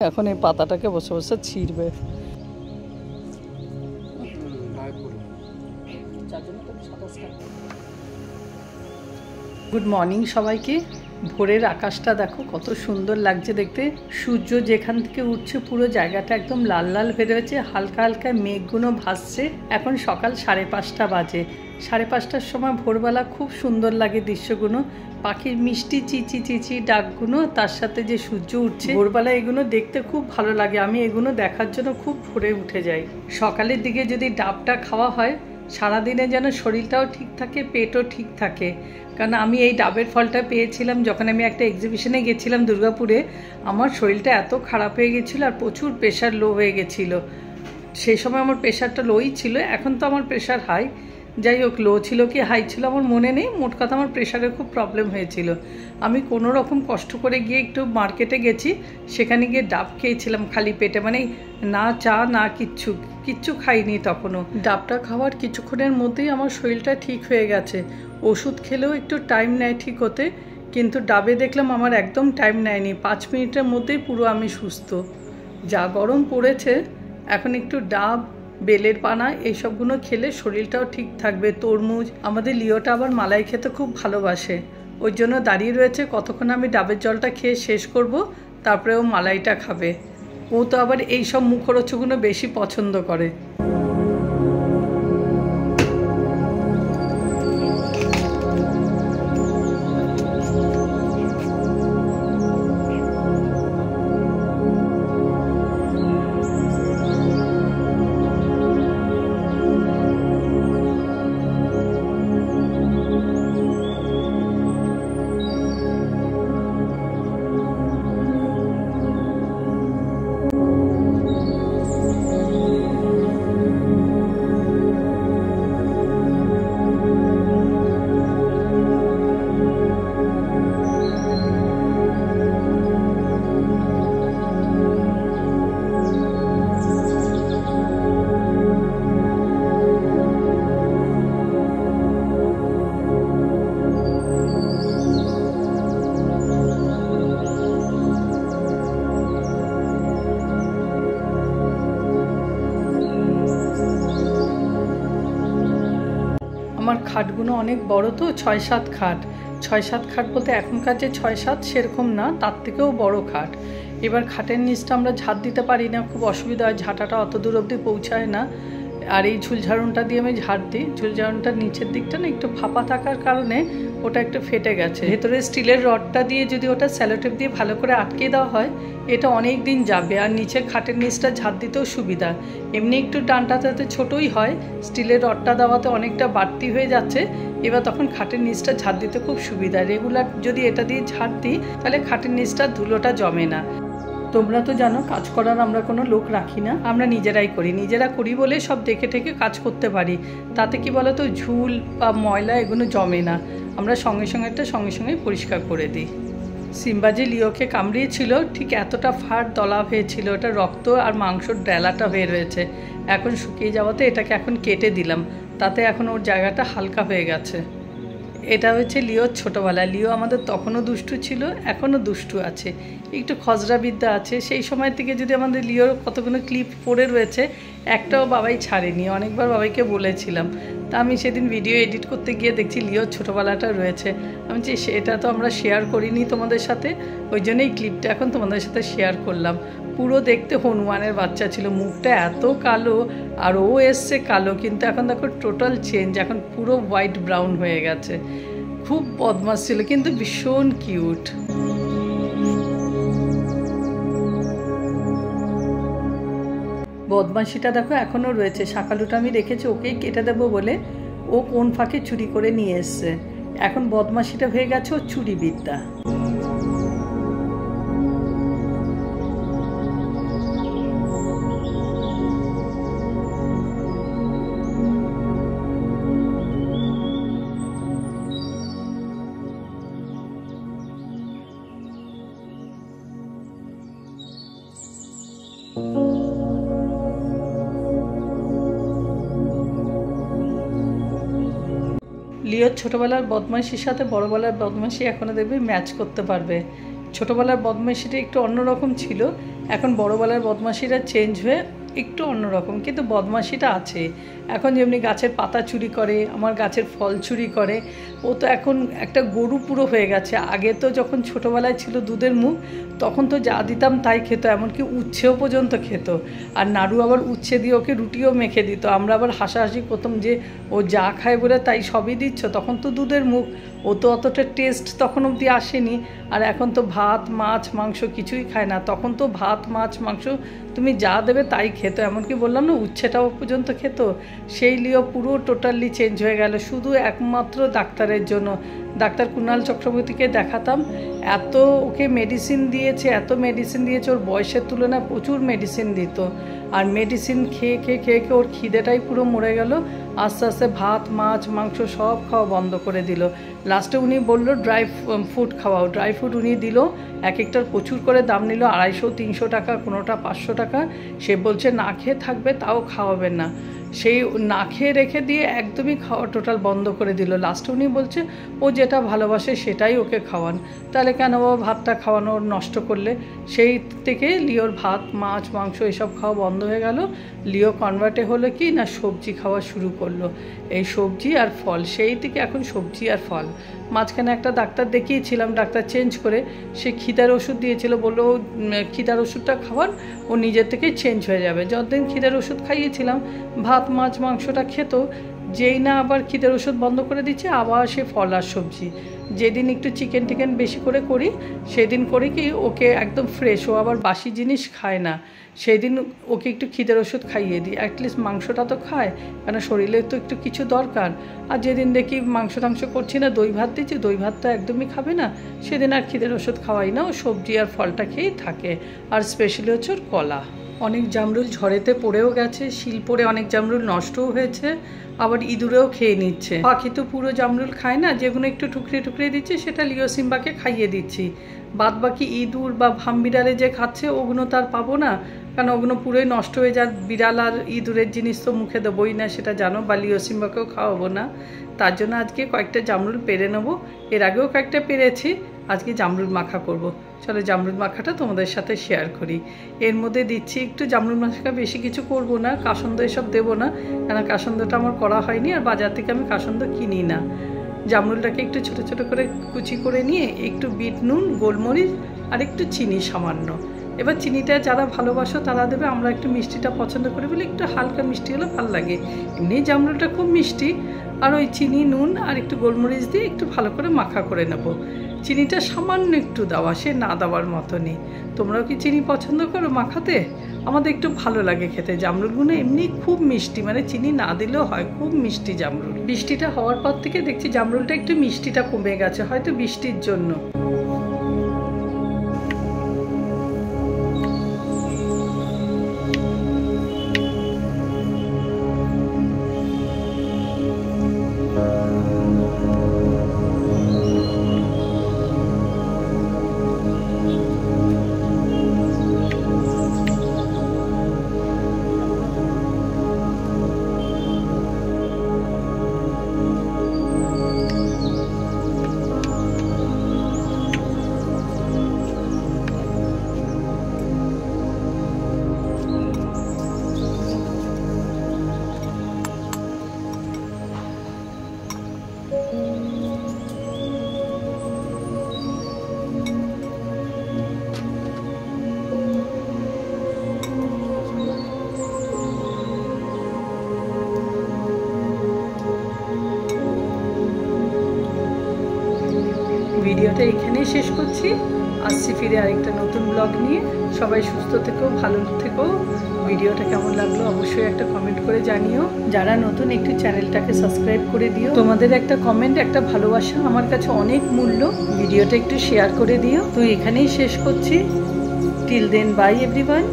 এখন এই পাতাটাকে বসে বসে ছিঁড়বে। গুড মর্নিং সবাইকে। ভোরের আকাশটা দেখো কত সুন্দর লাগছে দেখতে। সূর্য যেখান থেকে উঠছে পুরো জায়গাটা একদম লাল লাল হয়ে রয়েছে, হালকা হালকা মেঘগুলো ভাসছে। এখন সকাল 5:30 বাজে। 5:30টার সময় ভোরবেলা খুব সুন্দর লাগে দৃশ্যগুলো, পাখির মিষ্টি চিচি চিচি ডাকগুলো, তার সাথে যে সূর্য উঠছে ভোরবেলা, এগুলো দেখতে খুব ভালো লাগে। আমি এগুলো দেখার জন্য খুব ভোরে উঠে যাই। সকালের দিকে যদি ডাবটা খাওয়া হয় সারাদিনে যেন শরীরটাও ঠিক থাকে, পেটও ঠিক থাকে। কারণ আমি এই ডাবের ফলটা পেয়েছিলাম যখন আমি একটা এক্সিবিশনে গেছিলাম দুর্গাপুরে। আমার শরীরটা এত খারাপ হয়ে গেছিলো আর প্রচুর প্রেশার লো হয়ে গেছিলো। সেই সময় আমার প্রেশারটা লোই ছিল, এখন তো আমার প্রেশার হাই। যাই হোক, লো ছিল কি হাই ছিল আমার মনে নেই, মোট কথা আমার প্রেশারের খুব প্রবলেম হয়েছিল। আমি কোনো রকম কষ্ট করে গিয়ে একটু মার্কেটে গেছি, সেখানে গিয়ে ডাব খেয়েছিলাম খালি পেটে, মানে না চা না কিচ্ছু খাইনি তখনও। ডাবটা খাওয়ার কিছুক্ষণের মধ্যেই আমার শরীরটা ঠিক হয়ে গেছে। ওষুধ খেলেও একটু টাইম নেয় ঠিক হতে, কিন্তু ডাবে দেখলাম আমার একদম টাইম নেয়নি, 5 মিনিটের মধ্যেই পুরো আমি সুস্থ। যা গরম পড়েছে, এখন একটু ডাব, বেলের পানা এইসবগুলো খেলে শরীরটাও ঠিক থাকবে। তরমুজ, আমাদের লিওটা আবার মালাই খেতে খুব ভালোবাসে, ওই জন্য দাঁড়িয়ে রয়েছে কতক্ষণ আমি ডাবের জলটা খেয়ে শেষ করব, তারপরে ও মালাইটা খাবে। ও তো আবার এইসব মুখরোচকগুলো বেশি পছন্দ করে। আমার খাটগুলো অনেক বড় তো, 6-7 খাট। 6-7 খাট বলতে এখনকার যে 6-7 সেরকম না, তার থেকেও বড় খাট। এবার খাটের নিচটা আমরা ঝাড় দিতে পারি না, খুব অসুবিধা হয়, ঝাঁটাটা অত দূর অবধি পৌঁছায় না। আর এই ঝুলঝাড়ুনটা দিয়ে আমি ঝাড় দিই। ঝুলঝাড়ুনটার নিচের দিকটা না একটু ফাঁপা থাকার কারণে ওটা একটু ফেটে গেছে। ভেতরে স্টিলের রডটা দিয়ে যদি ওটা স্যালোটেপ দিয়ে ভালো করে আটকে দেওয়া হয়, এটা অনেক দিন যাবে। আর নিচের খাটের নিচটা ঝাড় দিতেও সুবিধা। এমনি একটু ডানটাতে ছোটোই হয়, স্টিলের রডটা দেওয়াতে অনেকটা বাড়তি হয়ে যাচ্ছে। এবার তখন খাটের নিচটা ঝাড় দিতে খুব সুবিধা। রেগুলার যদি এটা দিয়ে ঝাড় দিই তাহলে খাটের নিচটা ধুলোটা জমে না। তোমরা তো জানো কাজ করার আমরা কোনো লোক রাখি না, আমরা নিজেরাই করি। নিজেরা করি বলে সব দেখে ঠেকে কাজ করতে পারি। তাতে কি বলো তো, ঝুল বা ময়লা এগুলো জমে না। আমরা সঙ্গে সঙ্গে পরিষ্কার করে দিই। সিম্বা যে লিওকে কামড়িয়েছিল ঠিক এতটা ফাট দলা হয়েছিল, ওটা রক্ত আর মাংসর ডেলাটা হয়ে রয়েছে। এখন শুকিয়ে যাওয়াতে এটাকে এখন কেটে দিলাম, তাতে এখন ওর জায়গাটা হালকা হয়ে গেছে। এটা হচ্ছে লিওর ছোটোবেলা। লিও আমাদের তখনও দুষ্টু ছিল, এখনও দুষ্টু আছে, একটু খজরা বিদ্যা আছে। সেই সময় থেকে যদি আমাদের লিওর কতগুলো ক্লিপ পড়ে রয়েছে, একটাও বাবাই ছাড়েনি। অনেকবার বাবাইকে বলেছিলাম, তা আমি সেদিন ভিডিও এডিট করতে গিয়ে দেখছি লিওর ছোটোবেলাটা রয়েছে। আমি যে সেটা তো আমরা শেয়ার করিনি তোমাদের সাথে, ওই জন্যই ক্লিপটা এখন তোমাদের সাথে শেয়ার করলাম। পুরো দেখতে হনুমানের বাচ্চা ছিল, মুখটা এত কালো, আর ও এসছে কালো, কিন্তু এখন দেখো টোটাল চেঞ্জ, এখন পুরো হোয়াইট ব্রাউন হয়ে গেছে। খুব বদমাশ ছিল কিন্তু ভীষণ কিউট। বদমাশিটা দেখো এখনও রয়েছে। শাকালুটা আমি রেখেছি ওকেই কেটে দেবো বলে, ও কোন ফাঁকে চুরি করে নিয়ে এসছে। এখন বদমাশিটা হয়ে গেছে ও চুরি বিদ্যা। লিওর ছোটোবেলার বদমাইশির সাথে বড়োবেলার বদমাইশি এখনও দেখবে ম্যাচ করতে পারবে। ছোটোবেলার বদমাইশিটা একটু অন্যরকম ছিল, এখন বড়োবেলার বদমাইশিটা চেঞ্জ হয়ে একটু অন্যরকম, কিন্তু বদমাইশিটা আছে। এখন যেমনি গাছের পাতা চুরি করে, আমার গাছের ফল চুরি করে, ও তো এখন একটা গরু পুরো হয়ে গেছে। আগে তো যখন ছোটোবেলায় ছিল দুধের মুখ, তখন তো যা দিতাম তাই খেত, এমনকি উচ্ছেও পর্যন্ত খেত। আর নাড়ু আবার উচ্ছে দিয়ে ওকে রুটিও মেখে দিত। আমরা আবার হাসাহাসি করতাম যে ও যা খায় বলে তাই সবই দিচ্ছ, তখন তো দুধের মুখ, ও তো অতটা টেস্ট তখন অবধি আসেনি। আর এখন তো ভাত মাছ মাংস কিছুই খায় না, তখন তো ভাত মাছ মাংস তুমি যা দেবে তাই খেত, এমনকি বললাম না উচ্ছেটাও পর্যন্ত খেত। সেই লিও পুরো টোটালি চেঞ্জ হয়ে গেল, শুধু একমাত্র ডাক্তারের জন্য। ডাক্তার কুণাল চক্রবর্তীকে দেখাতাম, এত ওকে মেডিসিন দিয়েছে, এত মেডিসিন দিয়েছে, ওর বয়সের তুলনায় প্রচুর মেডিসিন দিত। আর মেডিসিন খেয়ে খেয়ে খেয়ে খেয়ে ওর খিদেটাই পুরো মরে গেল। আস্তে আস্তে ভাত মাছ মাংস সব খাওয়া বন্ধ করে দিল। লাস্টে উনি বললো ড্রাই ফ্রুট খাওয়াও, ড্রাই ফ্রুট উনি দিল, এক একটার প্রচুর করে দাম নিল, 250-300 টাকা, কোনোটা 500 টাকা। সে বলছে না খেয়ে থাকবে তাও খাওয়াবেন না, সেই না খেয়ে রেখে দিয়ে একদমই খাওয়া টোটাল বন্ধ করে দিল। লাস্টে উনি বলছে ও যেটা ভালোবাসে সেটাই ওকে খাওয়ান, তাহলে কেন বাবা ভাতটা খাওয়ানো নষ্ট করলে। সেই থেকে লিওর ভাত মাছ মাংস এসব খাওয়া বন্ধ হয়ে গেল। লিও কনভার্টে হলো কি না সবজি খাওয়া শুরু করলো, এই সবজি আর ফল, সেই থেকে এখন সবজি আর ফল। মাঝখানে একটা ডাক্তার দেখিয়েছিলাম, ডাক্তার চেঞ্জ করে সে খিদার ওষুধ দিয়েছিল, বললো খিদার ওষুধটা খাওয়ান, ও নিজের থেকেই চেঞ্জ হয়ে যাবে। যতদিন খিদার ওষুধ খাইয়েছিলাম ভাত মাছ মাংসটা খেত, যেই না আবার খিদের ওষুধ বন্ধ করে দিচ্ছে আবার সে ফল আর সবজি। যেদিন একটু চিকেন টিকেন বেশি করে করি সেদিন করি কি ওকে একদম ফ্রেশ, ও আবার বাসি জিনিস খায় না, সেদিন ওকে একটু খিদের ওষুধ খাইয়ে দিই, অ্যাটলিস্ট মাংসটা তো খায়, কেন শরীরে তো একটু কিছু দরকার। আর যেদিন দেখি মাংস টাংস করছি না, দই ভাত দিচ্ছি, দই ভাতটা একদমই খাবে না, সেদিন আর খিদের ওষুধ খাওয়াই না, ও সবজি আর ফলটা খেয়েই থাকে। আর স্পেশালি হচ্ছে ওর কলা। অনেক জামরুল ঝড়েতে পড়েও গেছে, শিল পড়ে অনেক জামরুল নষ্টও হয়েছে, আবার ইঁদুরেও খেয়ে নিচ্ছে। পাখি তো পুরো জামরুল খায় না, যেগুলো একটু টুকরে টুকরে দিচ্ছে সেটা লিও সিম্বাকে খাইয়ে দিচ্ছি। বাদ বাকি ইঁদুর বা ভামবিড়ালে যে খাচ্ছে ওগুলো তার পাবো না, কারণ ওগুলো পুরোই নষ্ট হয়ে যায়। বিড়াল আর ইঁদুরের জিনিস তো মুখে দেবোই না, সেটা জানো, বা লিও সিম্বাকেও খাওয়াবো না। তার জন্য আজকে কয়েকটা জামরুল পেরে নেবো, এর আগেও কয়েকটা পেরেছি, আজকে জামরুল মাখা করব। চলো জামরুল মাখাটা তোমাদের সাথে শেয়ার করি। এর মধ্যে দিচ্ছি একটু জামরুল মাখা, বেশি কিছু করব না, কাসন্দ এসব দেবো না, কেন কাসন্দটা আমার করা হয়নি, আর বাজার থেকে আমি কাসন্দ কিনি না। জামরুলটাকে একটু ছোট ছোট করে কুচি করে নিয়ে একটু বিট নুন গোলমরিচ আর একটু চিনি সামান্য। এবার চিনিটা যারা ভালোবাসো তারা দেবে, আমরা একটু মিষ্টিটা পছন্দ করি বলে একটু হালকা মিষ্টি হলে ভালো লাগে। এমনি জামরুলটা খুব মিষ্টি, আর ওই চিনি নুন আর একটু গোলমরিচ দিয়ে একটু ভালো করে মাখা করে নেব। চিনিটা সামান্য একটু দেওয়া, সে না দেওয়ার মতনই। তোমরাও কি চিনি পছন্দ করো মাখাতে? আমাদের একটু ভালো লাগে খেতে। জামরুলগুলো এমনি খুব মিষ্টি, মানে চিনি না দিলেও হয়, খুব মিষ্টি জামরুল। বৃষ্টিটা হওয়ার পর থেকে দেখছি জামরুলটা একটু মিষ্টিটা কমে গেছে, হয়তো বৃষ্টির জন্য। ভিডিওটা এখানেই শেষ করছি, আসছি ফিরে আরেকটা নতুন ব্লগ নিয়ে। সবাই সুস্থ থেকো, ভালো থেকো। ভিডিওটা কেমন লাগলো অবশ্যই একটা কমেন্ট করে জানিও। যারা নতুন একটু চ্যানেলটাকে সাবস্ক্রাইব করে দিও, তোমাদের একটা কমেন্ট একটা ভালোবাসা আমার কাছে অনেক মূল্য। ভিডিওটা একটু শেয়ার করে দিও। তো এখানেই শেষ করছি। Till then bye everyone.